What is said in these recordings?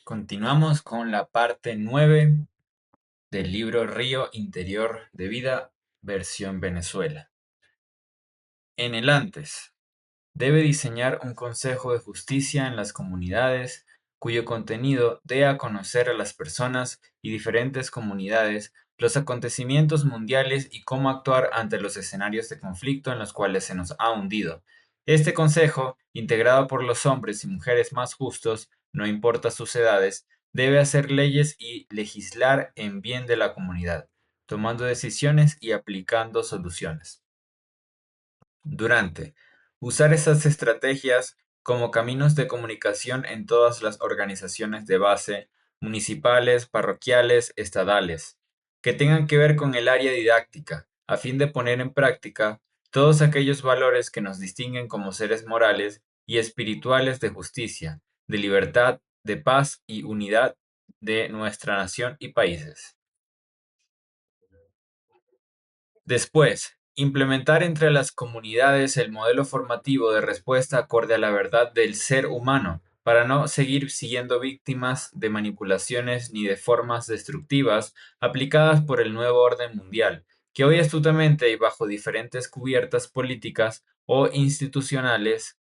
Continuamos con la parte 9 del libro Río Interior de Vida, versión Venezuela. En el antes, debe diseñar un consejo de justicia en las comunidades cuyo contenido dé a conocer a las personas y diferentes comunidades los acontecimientos mundiales y cómo actuar ante los escenarios de conflicto en los cuales se nos ha hundido. Este consejo, integrado por los hombres y mujeres más justos, no importa sus edades, debe hacer leyes y legislar en bien de la comunidad, tomando decisiones y aplicando soluciones. Durante. Usar esas estrategias como caminos de comunicación en todas las organizaciones de base, municipales, parroquiales, estadales, que tengan que ver con el área didáctica, a fin de poner en práctica todos aquellos valores que nos distinguen como seres morales y espirituales de justicia, de libertad, de paz y unidad de nuestra nación y países. Después, implementar entre las comunidades el modelo formativo de respuesta acorde a la verdad del ser humano, para no seguir siendo víctimas de manipulaciones ni de formas destructivas aplicadas por el nuevo orden mundial, que hoy astutamente y bajo diferentes cubiertas políticas o instituciones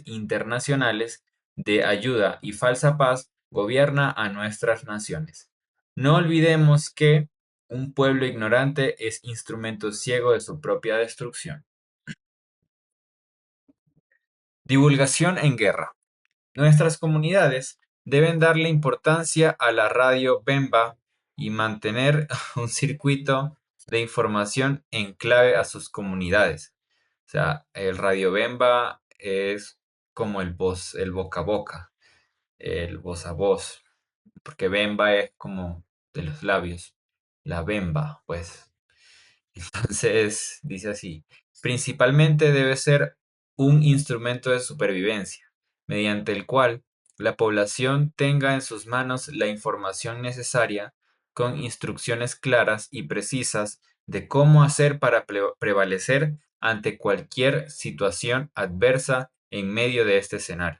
internacionales de ayuda y falsa paz gobierna a nuestras naciones. No olvidemos que un pueblo ignorante es instrumento ciego de su propia destrucción. Divulgación en guerra. Nuestras comunidades deben darle importancia a la radio Bemba y mantener un circuito de información en clave a sus comunidades. O sea, el radio Bemba es como el boca a boca, el voz a voz, porque Bemba es como de los labios, la Bemba, pues. Entonces, dice así, principalmente debe ser un instrumento de supervivencia, mediante el cual la población tenga en sus manos la información necesaria con instrucciones claras y precisas de cómo hacer para prevalecer ante cualquier situación adversa en medio de este escenario.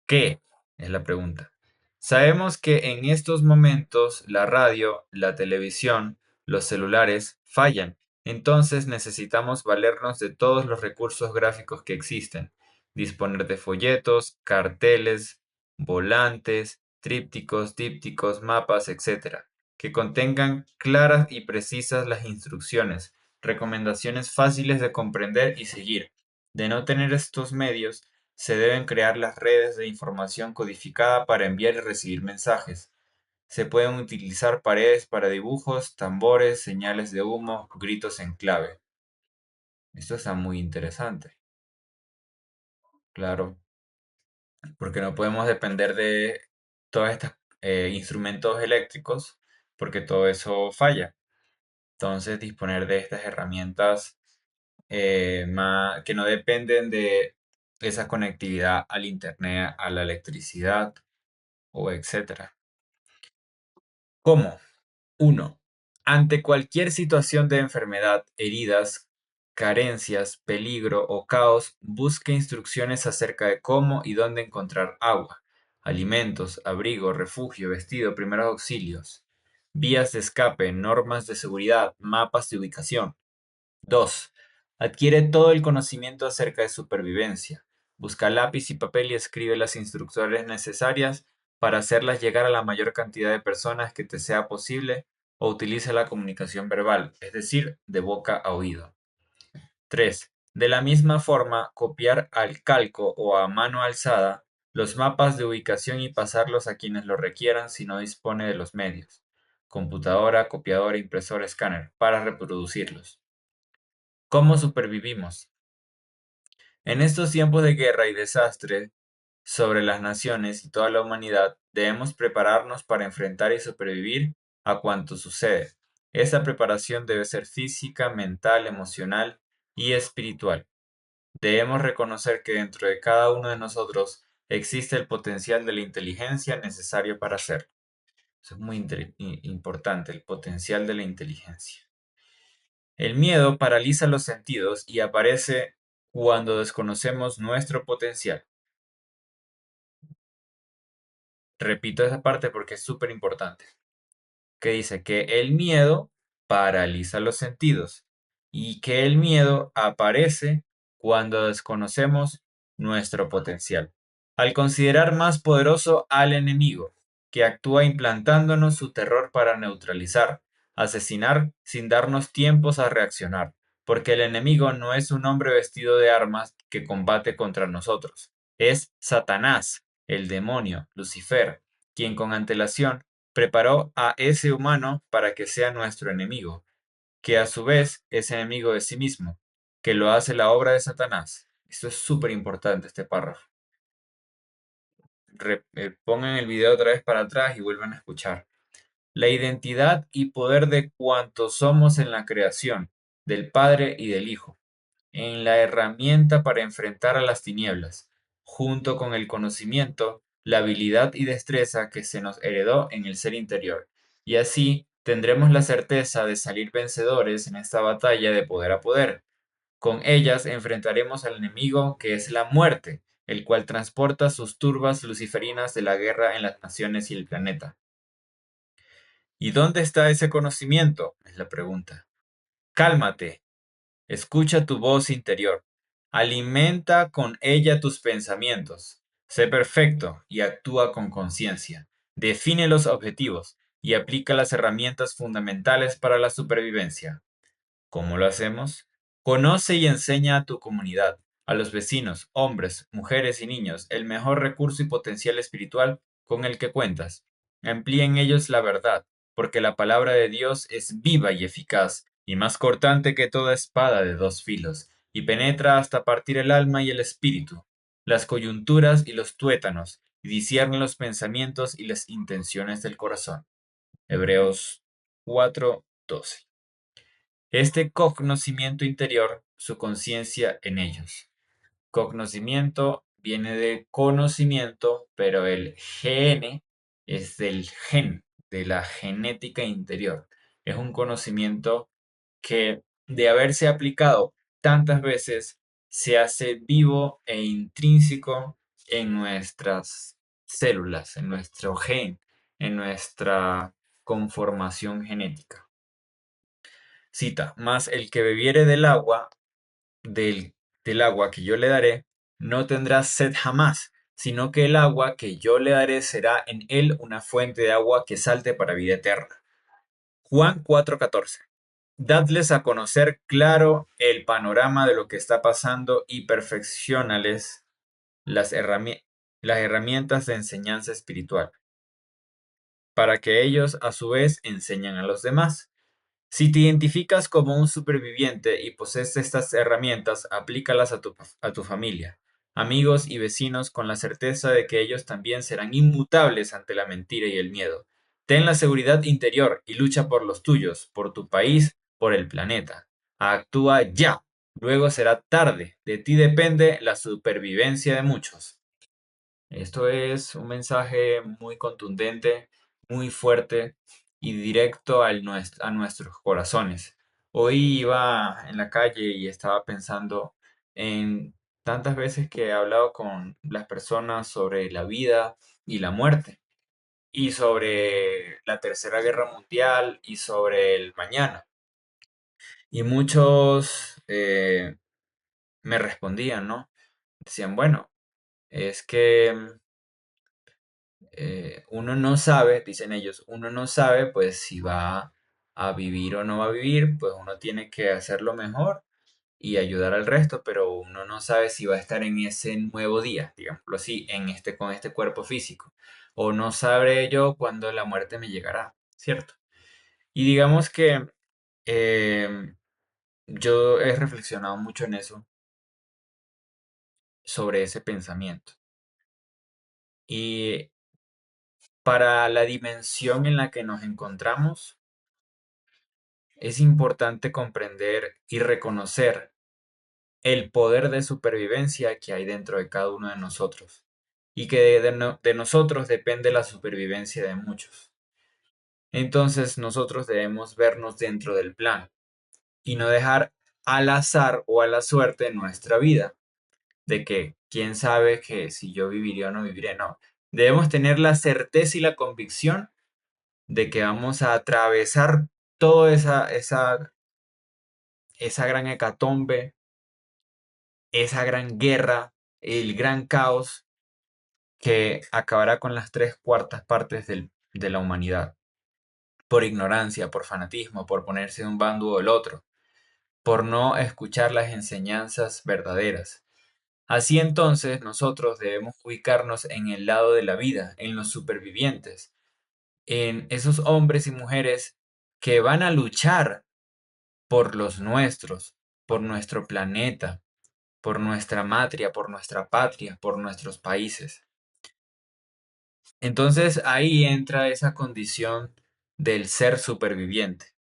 ¿Qué? Es la pregunta. Sabemos que en estos momentos la radio, la televisión, los celulares fallan, entonces necesitamos valernos de todos los recursos gráficos que existen, disponer de folletos, carteles, volantes, trípticos, dípticos, mapas, etcétera, que contengan claras y precisas las instrucciones, recomendaciones fáciles de comprender y seguir. De no tener estos medios, se deben crear las redes de información codificada para enviar y recibir mensajes. Se pueden utilizar paredes para dibujos, tambores, señales de humo, gritos en clave. Esto está muy interesante, claro, porque no podemos depender de todos estos instrumentos eléctricos, porque todo eso falla. Entonces, disponer de estas herramientas que no dependen de esa conectividad al internet, a la electricidad o etcétera. ¿Cómo? 1. Ante cualquier situación de enfermedad, heridas, carencias, peligro o caos, busque instrucciones acerca de cómo y dónde encontrar agua, alimentos, abrigo, refugio, vestido, primeros auxilios, vías de escape, normas de seguridad, mapas de ubicación. 2. Adquiere todo el conocimiento acerca de supervivencia. Busca lápiz y papel y escribe las instrucciones necesarias para hacerlas llegar a la mayor cantidad de personas que te sea posible o utiliza la comunicación verbal, es decir, de boca a oído. 3. De la misma forma, copiar al calco o a mano alzada los mapas de ubicación y pasarlos a quienes lo requieran si no dispone de los medios, computadora, copiadora, impresora, escáner, para reproducirlos. ¿Cómo supervivimos? En estos tiempos de guerra y desastre sobre las naciones y toda la humanidad, debemos prepararnos para enfrentar y sobrevivir a cuanto sucede. Esa preparación debe ser física, mental, emocional y espiritual. Debemos reconocer que dentro de cada uno de nosotros existe el potencial de la inteligencia necesario para hacerlo. Eso es muy importante, el potencial de la inteligencia. El miedo paraliza los sentidos y aparece cuando desconocemos nuestro potencial. Repito esa parte porque es súper importante. Que dice que el miedo paraliza los sentidos y que el miedo aparece cuando desconocemos nuestro potencial. Al considerar más poderoso al enemigo, que actúa implantándonos su terror para neutralizar, asesinar sin darnos tiempos a reaccionar, porque el enemigo no es un hombre vestido de armas que combate contra nosotros, es Satanás, el demonio, Lucifer, quien con antelación preparó a ese humano para que sea nuestro enemigo, que a su vez es enemigo de sí mismo, que lo hace la obra de Satanás. Esto es súper importante, este párrafo. Pongan el video otra vez para atrás y vuelvan a escuchar. La identidad y poder de cuantos somos en la creación, del Padre y del Hijo, en la herramienta para enfrentar a las tinieblas, junto con el conocimiento, la habilidad y destreza que se nos heredó en el ser interior. Y así tendremos la certeza de salir vencedores en esta batalla de poder a poder. Con ellas enfrentaremos al enemigo que es la muerte, el cual transporta sus turbas luciferinas de la guerra en las naciones y el planeta. ¿Y dónde está ese conocimiento? Es la pregunta. Cálmate. Escucha tu voz interior. Alimenta con ella tus pensamientos. Sé perfecto y actúa con conciencia. Define los objetivos y aplica las herramientas fundamentales para la supervivencia. ¿Cómo lo hacemos? Conoce y enseña a tu comunidad, a los vecinos, hombres, mujeres y niños, el mejor recurso y potencial espiritual con el que cuentas. Amplía en ellos la verdad, porque la palabra de Dios es viva y eficaz, y más cortante que toda espada de dos filos, y penetra hasta partir el alma y el espíritu, las coyunturas y los tuétanos, y discierne los pensamientos y las intenciones del corazón. Hebreos 4:12. Este conocimiento interior, su conciencia en ellos. Conocimiento viene de conocimiento, pero el GN es del gen, de la genética interior. Es un conocimiento que, de haberse aplicado tantas veces, se hace vivo e intrínseco en nuestras células, en nuestro gen, en nuestra conformación genética. Cita, más el que bebiere del, del agua que yo le daré, no tendrá sed jamás, sino que el agua que yo le daré será en él una fuente de agua que salte para vida eterna. Juan 4:14. Dadles a conocer claro el panorama de lo que está pasando y perfeccionales las herramientas de enseñanza espiritual, para que ellos a su vez enseñen a los demás. Si te identificas como un superviviente y posees estas herramientas, aplícalas a tu familia, amigos y vecinos con la certeza de que ellos también serán inmutables ante la mentira y el miedo. Ten la seguridad interior y lucha por los tuyos, por tu país, por el planeta. Actúa ya. Luego será tarde. De ti depende la supervivencia de muchos. Esto es un mensaje muy contundente, muy fuerte y directo a nuestros corazones. Hoy iba en la calle y estaba pensando en tantas veces que he hablado con las personas sobre la vida y la muerte, y sobre la Tercera Guerra Mundial y sobre el mañana. Y muchos me respondían, ¿no? Decían, bueno, es que uno no sabe, dicen ellos, uno no sabe pues si va a vivir o no va a vivir, pues uno tiene que hacerlo mejor y ayudar al resto, pero uno no sabe si va a estar en ese nuevo día, digámoslo así, con este cuerpo físico, o no sabré yo cuándo la muerte me llegará, ¿cierto? Y digamos que eh, yo he reflexionado mucho en eso, sobre ese pensamiento. Y para la dimensión en la que nos encontramos, es importante comprender y reconocer el poder de supervivencia que hay dentro de cada uno de nosotros y que de nosotros depende la supervivencia de muchos. Entonces nosotros debemos vernos dentro del plan y no dejar al azar o a la suerte nuestra vida, de que quién sabe que si yo viviré o no viviré, no. Debemos tener la certeza y la convicción de que vamos a atravesar toda esa gran hecatombe, esa gran guerra, el gran caos que acabará con las tres cuartas partes de la humanidad, por ignorancia, por fanatismo, por ponerse de un bando o del otro, por no escuchar las enseñanzas verdaderas. Así entonces, nosotros debemos ubicarnos en el lado de la vida, en los supervivientes, en esos hombres y mujeres que van a luchar por los nuestros, por nuestro planeta, por nuestra matria, por nuestra patria, por nuestros países. Entonces ahí entra esa condición del ser superviviente.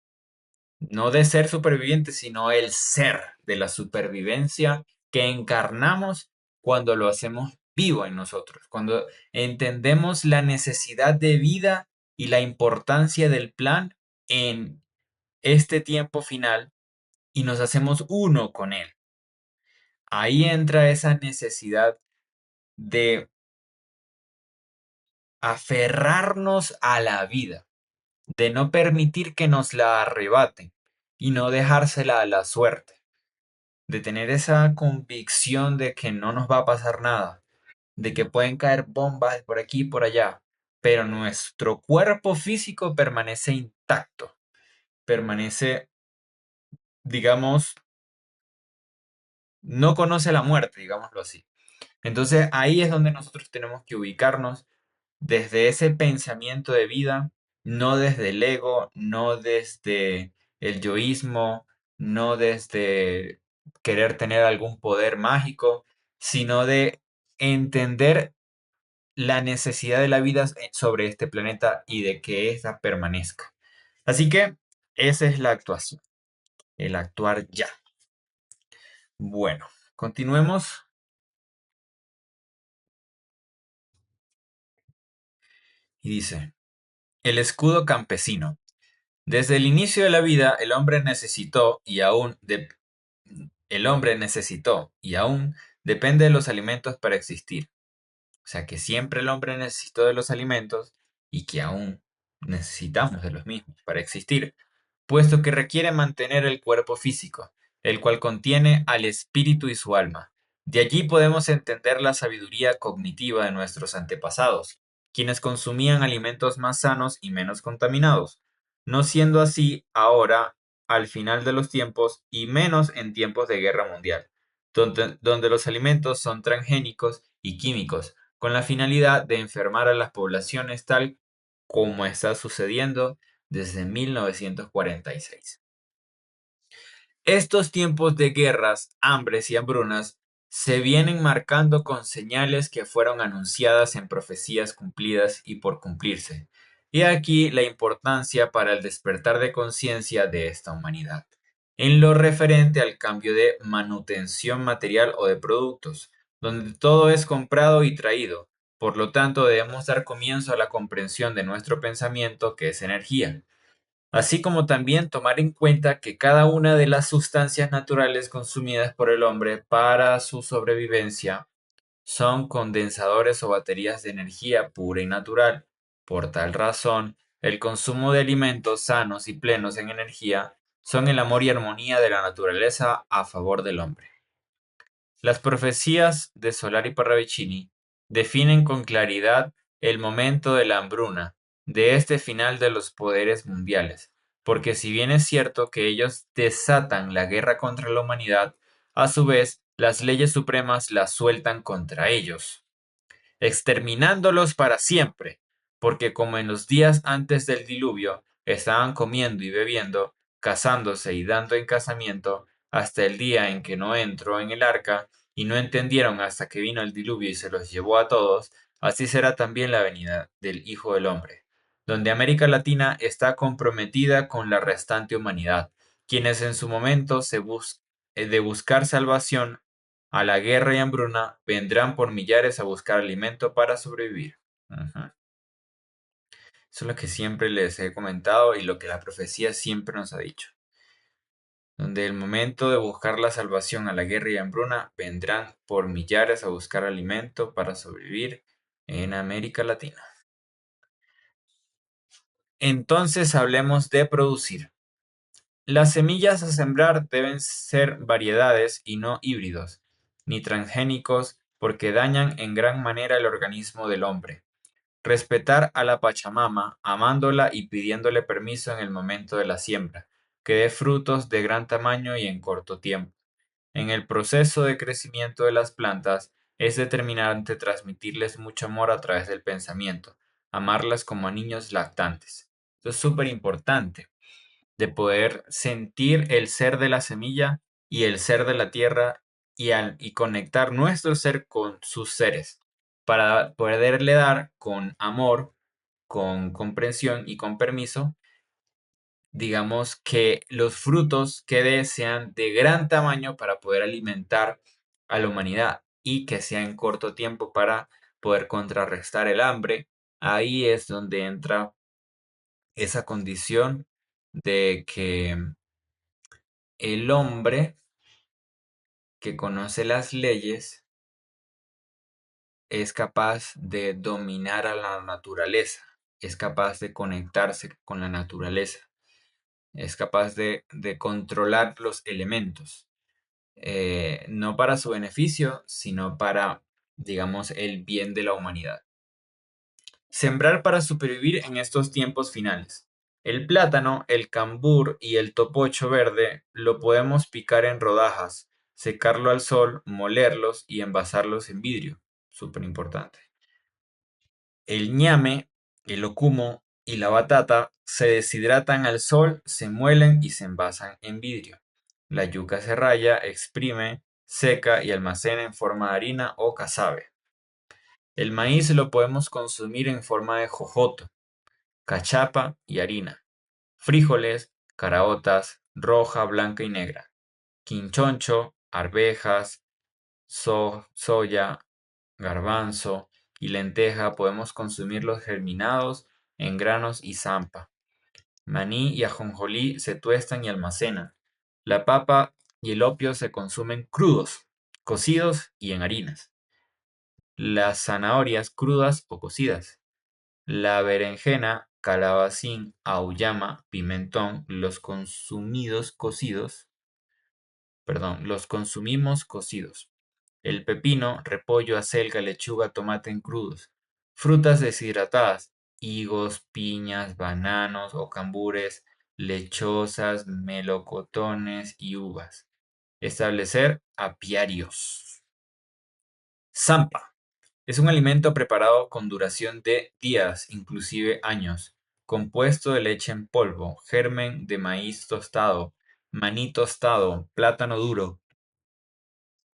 No de ser superviviente, sino el ser de la supervivencia que encarnamos cuando lo hacemos vivo en nosotros, cuando entendemos la necesidad de vida y la importancia del plan en este tiempo final y nos hacemos uno con él. Ahí entra esa necesidad de aferrarnos a la vida, de no permitir que nos la arrebaten y no dejársela a la suerte, de tener esa convicción de que no nos va a pasar nada, de que pueden caer bombas por aquí y por allá, pero nuestro cuerpo físico permanece intacto, permanece, digamos, no conoce la muerte, digámoslo así. Entonces ahí es donde nosotros tenemos que ubicarnos desde ese pensamiento de vida, no desde el ego, no desde el yoísmo, no desde querer tener algún poder mágico, sino de entender la necesidad de la vida sobre este planeta y de que ésta permanezca. Así que esa es la actuación, el actuar ya. Bueno, continuemos y dice, el escudo campesino. Desde el inicio de la vida, el hombre necesitó y aún depende de los alimentos para existir. O sea que siempre el hombre necesitó de los alimentos y que aún necesitamos de los mismos para existir, puesto que requiere mantener el cuerpo físico, el cual contiene al espíritu y su alma. De allí podemos entender la sabiduría cognitiva de nuestros antepasados, quienes consumían alimentos más sanos y menos contaminados, no siendo así ahora al final de los tiempos y menos en tiempos de guerra mundial, donde los alimentos son transgénicos y químicos, con la finalidad de enfermar a las poblaciones tal como está sucediendo desde 1946. Estos tiempos de guerras, hambres y hambrunas se vienen marcando con señales que fueron anunciadas en profecías cumplidas y por cumplirse. Y aquí la importancia para el despertar de conciencia de esta humanidad. En lo referente al cambio de manutención material o de productos, donde todo es comprado y traído. Por lo tanto, debemos dar comienzo a la comprensión de nuestro pensamiento, que es energía, así como también tomar en cuenta que cada una de las sustancias naturales consumidas por el hombre para su sobrevivencia son condensadores o baterías de energía pura y natural. Por tal razón, el consumo de alimentos sanos y plenos en energía son el amor y armonía de la naturaleza a favor del hombre. Las profecías de Solari Parravicini definen con claridad el momento de la hambruna, de este final de los poderes mundiales, porque si bien es cierto que ellos desatan la guerra contra la humanidad, a su vez las leyes supremas la sueltan contra ellos, exterminándolos para siempre, porque como en los días antes del diluvio estaban comiendo y bebiendo, casándose y dando en casamiento, hasta el día en que no entró en el arca, y no entendieron hasta que vino el diluvio y se los llevó a todos, así será también la venida del Hijo del Hombre, donde América Latina está comprometida con la restante humanidad, quienes en su momento de buscar salvación a la guerra y hambruna vendrán por millares a buscar alimento para sobrevivir. Ujú. Eso es lo que siempre les he comentado y lo que la profecía siempre nos ha dicho. Donde el momento de buscar la salvación a la guerra y hambruna vendrán por millares a buscar alimento para sobrevivir. en América Latina. Entonces hablemos de producir. Las semillas a sembrar deben ser variedades y no híbridos, ni transgénicos, porque dañan en gran manera el organismo del hombre. Respetar a la Pachamama, amándola y pidiéndole permiso en el momento de la siembra, que dé frutos de gran tamaño y en corto tiempo. En el proceso de crecimiento de las plantas es determinante transmitirles mucho amor a través del pensamiento, amarlas como a niños lactantes. Esto es súper importante, de poder sentir el ser de la semilla y el ser de la tierra y conectar nuestro ser con sus seres para poderle dar con amor, con comprensión y con permiso, digamos que los frutos que dé sean de gran tamaño para poder alimentar a la humanidad y que sea en corto tiempo para poder contrarrestar el hambre. Ahí es donde entra esa condición de que el hombre que conoce las leyes es capaz de dominar a la naturaleza, es capaz de conectarse con la naturaleza, es capaz de controlar los elementos, no para su beneficio, sino para, digamos, el bien de la humanidad. Sembrar para supervivir en estos tiempos finales. El plátano, el cambur y el topocho verde lo podemos picar en rodajas, secarlo al sol, molerlos y envasarlos en vidrio. Súper importante. El ñame, el ocumo y la batata se deshidratan al sol, se muelen y se envasan en vidrio. La yuca se raya, exprime, seca y almacena en forma de harina o casabe. El maíz lo podemos consumir en forma de jojoto, cachapa y harina. Frijoles, caraotas, roja, blanca y negra. Quinchoncho, arvejas, soya, garbanzo y lenteja podemos consumirlos germinados en granos y zampa. Maní y ajonjolí se tuestan y almacenan. La papa y el opio se consumen crudos, cocidos y en harinas. Las zanahorias crudas o cocidas. La berenjena, calabacín, auyama, pimentón, los consumimos cocidos. El pepino, repollo, acelga, lechuga, tomate en crudos. Frutas deshidratadas, higos, piñas, bananos o cambures, lechosas, melocotones y uvas. Establecer apiarios. Zampa. Es un alimento preparado con duración de días, inclusive años, compuesto de leche en polvo, germen de maíz tostado, maní tostado, plátano duro,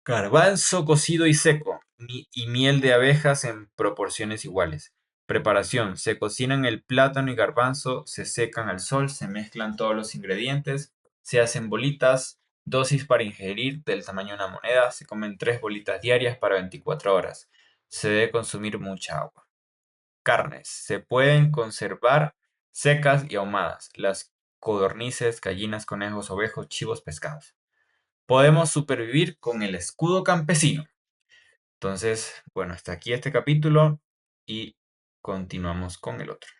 garbanzo cocido y seco, y miel de abejas en proporciones iguales. Preparación. Se cocinan el plátano y garbanzo, se secan al sol, se mezclan todos los ingredientes, se hacen bolitas, dosis para ingerir del tamaño de una moneda, se comen 3 bolitas diarias para 24 horas. Se debe consumir mucha agua. Carnes. Se pueden conservar secas y ahumadas. Las codornices, gallinas, conejos, ovejos, chivos, pescados. Podemos supervivir con el escudo campesino. Entonces, bueno, hasta aquí este capítulo y continuamos con el otro.